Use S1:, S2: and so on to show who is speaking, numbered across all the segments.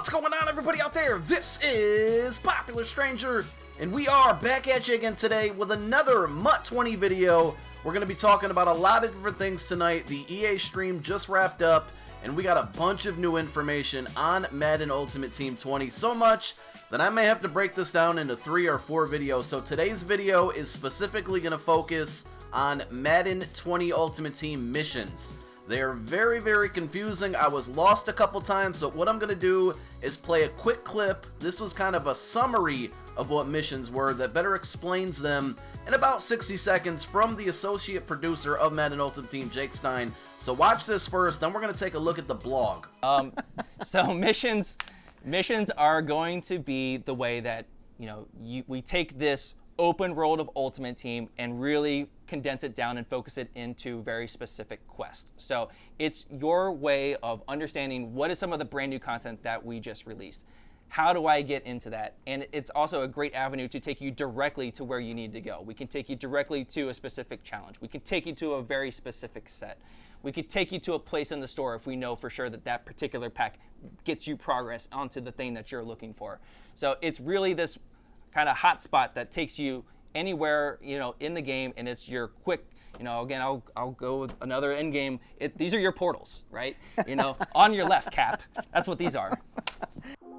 S1: What's going on, everybody out there? This is Popular Stranger, and we are back at you again today with another MUT 20 video. We're going to be talking about a lot of different things tonight. The EA stream just wrapped up, and we got a bunch of new information on Madden Ultimate Team 20. So much that I may have to break this down into 3 or 4 videos. So today's video is specifically going to focus on Madden 20 Ultimate Team missions. They're very, very confusing. I was lost a couple times, so what I'm going to do is play a quick clip. This was kind of a summary of what missions were that better explains them in about 60 seconds from the associate producer of Madden Ultimate Team, Jake Stein. So watch this first, then we're going to take a look at the blog.
S2: So missions are going to be the way that, we take this open world of Ultimate Team and really condense it down and focus it into very specific quests. So it's your way of understanding what is some of the brand new content that we just released. How do I get into that? And it's also a great avenue to take you directly to where you need to go. We can take you directly to a specific challenge. We can take you to a very specific set. We could take you to a place in the store if we know for sure that that particular pack gets you progress onto the thing that you're looking for. So it's really this kind of hotspot that takes you anywhere, in the game, and it's your quick, again, I'll go with another end game. These are your portals, right? On your left, Cap. That's what these are.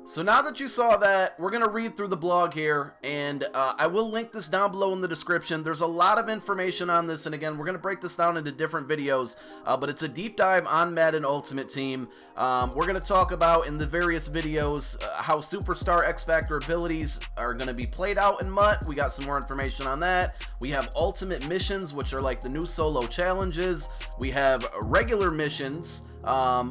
S1: So now that you saw that, we're going to read through the blog here, and I will link this down below in the description. There's a lot of information on this, and again, we're going to break this down into different videos, but it's a deep dive on Madden Ultimate Team. We're going to talk about in the various videos how Superstar X Factor abilities are going to be played out in MUT. We got some more information on that. We have Ultimate Missions, which are like the new solo challenges. We have regular missions,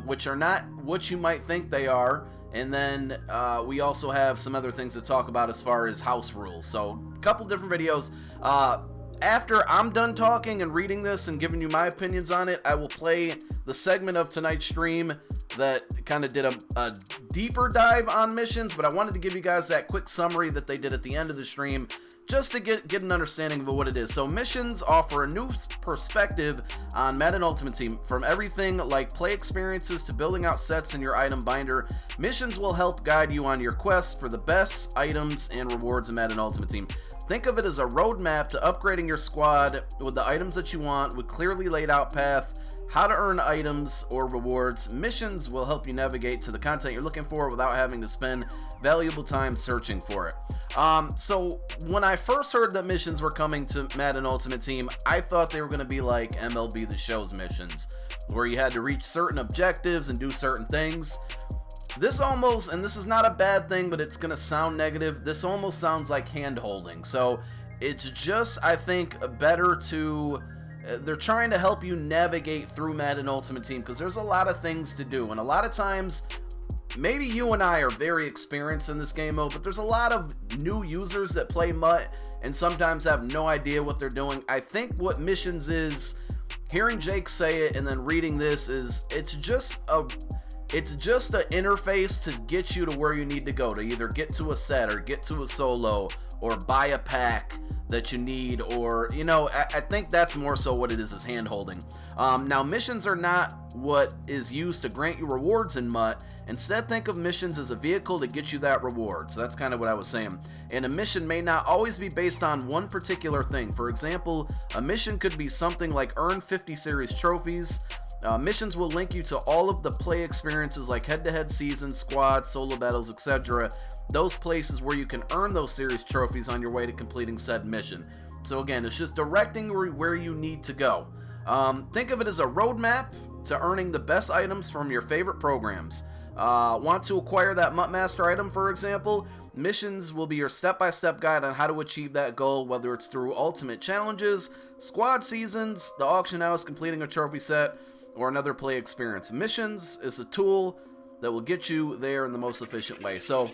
S1: which are not what you might think they are. And then we also have some other things to talk about as far as house rules. So a couple different videos. After I'm done talking and reading this and giving you my opinions on it, I will play the segment of tonight's stream that kind of did a deeper dive on missions, but I wanted to give you guys that quick summary that they did at the end of the stream just to get an understanding of what it is. So missions offer a new perspective on Madden Ultimate Team. From everything like play experiences to building out sets in your item binder, missions will help guide you on your quest for the best items and rewards in Madden Ultimate Team. Think of it as a roadmap to upgrading your squad with the items that you want, with clearly laid out path, how to earn items or rewards. Missions will help you navigate to the content you're looking for without having to spend valuable time searching for it. So when I first heard that missions were coming to Madden Ultimate Team, I thought they were going to be like MLB The Show's missions, where you had to reach certain objectives and do certain things. This almost, and this is not a bad thing, but it's going to sound negative, this almost sounds like hand-holding. So it's just, I think, better to... they're trying to help you navigate through Madden Ultimate Team because there's a lot of things to do, and a lot of times maybe you and I are very experienced in this game mode, but there's a lot of new users that play MUT and sometimes have no idea what they're doing. I think what missions is, hearing Jake say it and then reading this, is it's just an interface to get you to where you need to go, to either get to a set or get to a solo or buy a pack that you need, or I think that's more so what it is hand-holding. Now missions are not what is used to grant you rewards in MUT. Instead, think of missions as a vehicle to get you that reward. So that's kind of what I was saying. And a mission may not always be based on one particular thing. For example, a mission could be something like earn 50 series trophies. Missions will link you to all of the play experiences like head-to-head seasons, squads, solo battles, etc. Those places where you can earn those series trophies on your way to completing said mission. So again, it's just directing where you need to go. Think of it as a roadmap to earning the best items from your favorite programs. Want to acquire that MUT Master item, for example? Missions will be your step-by-step guide on how to achieve that goal, whether it's through ultimate challenges, squad seasons, the auction house, completing a trophy set, or another play experience. Missions is a tool that will get you there in the most efficient way. So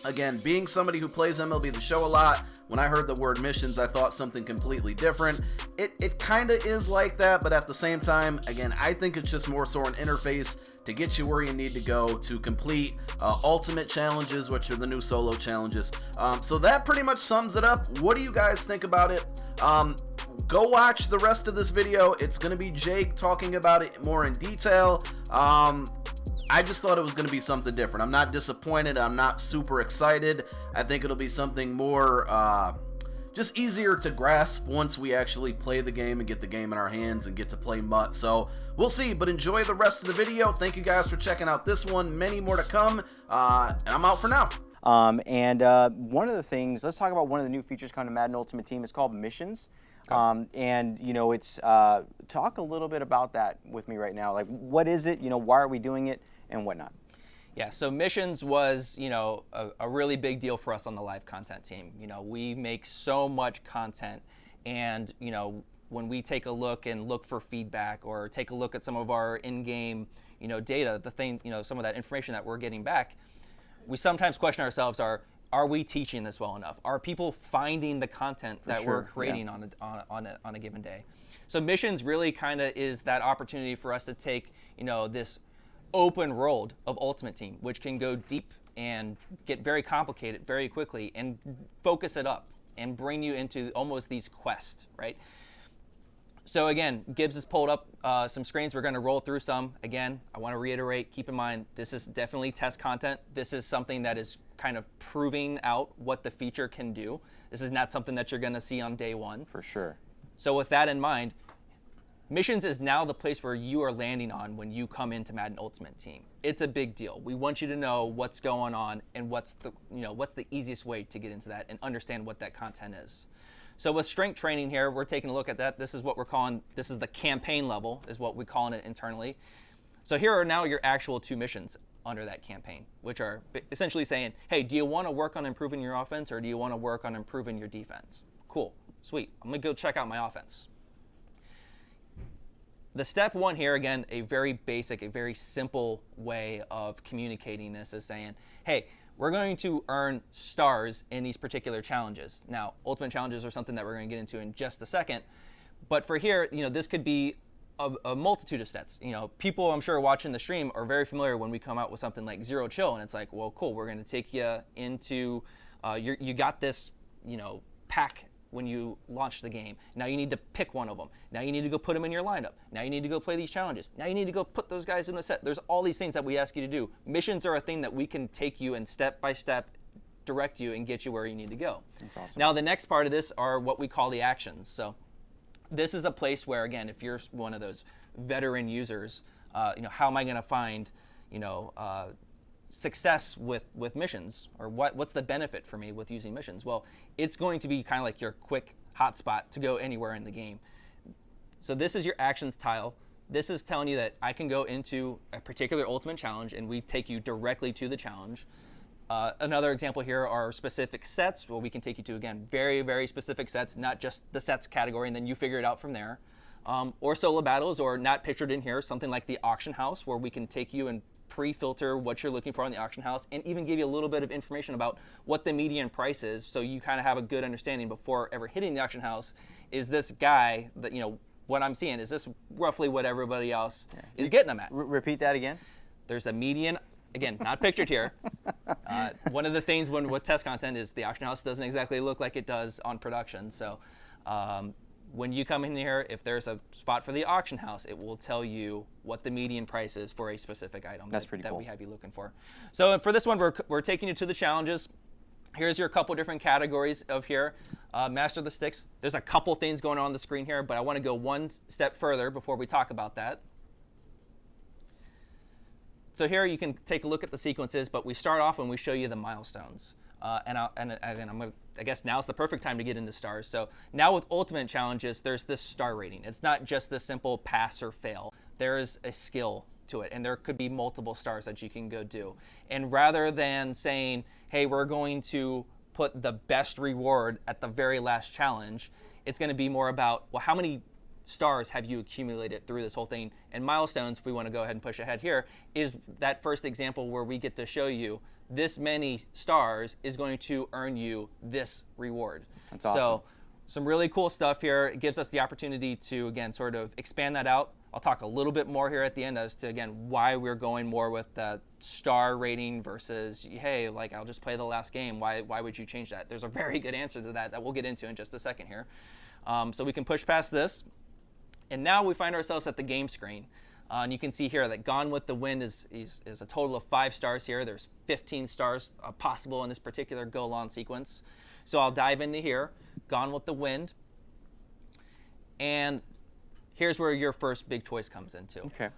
S1: again, being somebody who plays MLB The Show a lot, when I heard the word missions, I thought something completely different. It kind of is like that, but at the same time, again, I think it's just more so an interface to get you where you need to go to complete ultimate challenges, which are the new solo challenges. So that pretty much sums it up. What do you guys think about it? Go watch the rest of this video. It's going to be Jake talking about it more in detail. I just thought it was going to be something different. I'm not disappointed. I'm not super excited. I think it'll be something more just easier to grasp once we actually play the game and get the game in our hands and get to play MUT. So we'll see, but enjoy the rest of the video. Thank you guys for checking out this one. Many more to come, and I'm out for now.
S3: One of the things, let's talk about one of the new features coming to Madden Ultimate Team. It's called Missions. And you know, it's talk a little bit about that with me right now. Like, what is it? You know, why are we doing it, and whatnot?
S2: Yeah, so Missions was, you know, a really big deal for us on the live content team. You know, we make so much content, and you know, when we take a look and look for feedback or take a look at some of our in-game, you know, data, the thing, you know, some of that information that we're getting back, we sometimes question ourselves: Are we teaching this well enough? Are people finding the content that we're creating on a given day? So Missions really kind of is that opportunity for us to take, you know, this open world of Ultimate Team, which can go deep and get very complicated very quickly, and focus it up and bring you into almost these quests, right? So again, Gibbs has pulled up some screens. We're going to roll through some. Again, I want to reiterate, keep in mind, this is definitely test content. This is something that is kind of proving out what the feature can do. This is not something that you're going to see on day one.
S3: For sure.
S2: So with that in mind, Missions is now the place where you are landing on when you come into Madden Ultimate Team. It's a big deal. We want you to know what's going on and what's the easiest way to get into that and understand what that content is. So with strength training here, we're taking a look at that. This is what we're calling, this is the campaign level, is what we're calling it internally. So here are now your actual 2 missions under that campaign, which are essentially saying, hey, do you want to work on improving your offense, or do you want to work on improving your defense? Cool, sweet, I'm gonna go check out my offense. The step 1 here, again, a very basic, a very simple way of communicating this is saying, hey, we're going to earn stars in these particular challenges. Now, ultimate challenges are something that we're going to get into in just a second. But for here, you know, this could be a multitude of stats. You know, people I'm sure watching the stream are very familiar when we come out with something like Zero Chill, and it's like, well, cool, we're going to take you into, you got this, you know, pack when you launch the game. Now you need to pick one of them. Now you need to go put them in your lineup. Now you need to go play these challenges. Now you need to go put those guys in a set. There's all these things that we ask you to do. Missions are a thing that we can take you and step by step direct you and get you where you need to go. That's awesome. Now the next part of this are what we call the actions. So this is a place where, again, if you're one of those veteran users, you know, how am I going to find, you know, success with missions, or what's the benefit for me with using missions? Well, it's going to be kind of like your quick hotspot to go anywhere in the game. So this is your actions tile. This is telling you that I can go into a particular ultimate challenge and we take you directly to the challenge. Another example here are specific sets. Well, we can take you to, again, very, very specific sets, not just the sets category, and then you figure it out from there. Or solo battles, or not pictured in here, something like the auction house, where we can take you and pre-filter what you're looking for on the auction house, and even give you a little bit of information about what the median price is, so you kind of have a good understanding before ever hitting the auction house. Is this guy that, you know, what I'm seeing, is this roughly what everybody else is getting them at?
S3: Repeat that again.
S2: There's a median, again, not pictured here. One of the things with test content is the auction house doesn't exactly look like it does on production. So when you come in here, if there's a spot for the auction house, it will tell you what the median price is for a specific item that we have you looking for. So for this one, we're taking you to the challenges. Here's your couple different categories of here. Master the Sticks. There's a couple things going on the screen here, but I want to go one step further before we talk about that. So here you can take a look at the sequences, but we start off when we show you the milestones. I guess now's the perfect time to get into stars. So now with ultimate challenges, there's this star rating. It's not just the simple pass or fail. There is a skill to it, and there could be multiple stars that you can go do. And rather than saying, hey, we're going to put the best reward at the very last challenge, it's going to be more about, well, how many stars have you accumulated through this whole thing? And milestones, if we want to go ahead and push ahead here, is that first example where we get to show you this many stars is going to earn you this reward.
S3: That's awesome.
S2: So some really cool stuff here. It gives us the opportunity to, again, sort of expand that out. I'll talk a little bit more here at the end as to, again, why we're going more with the star rating versus, hey, like, I'll just play the last game. Why would you change that? There's a very good answer to that we'll get into in just a second here. So we can push past this. And now we find ourselves at the game screen. And you can see here that Gone with the Wind is a total of 5 stars here. There's 15 stars possible in this particular go-along sequence. So I'll dive into here, Gone with the Wind. And here's where your first big choice comes into.
S3: Okay.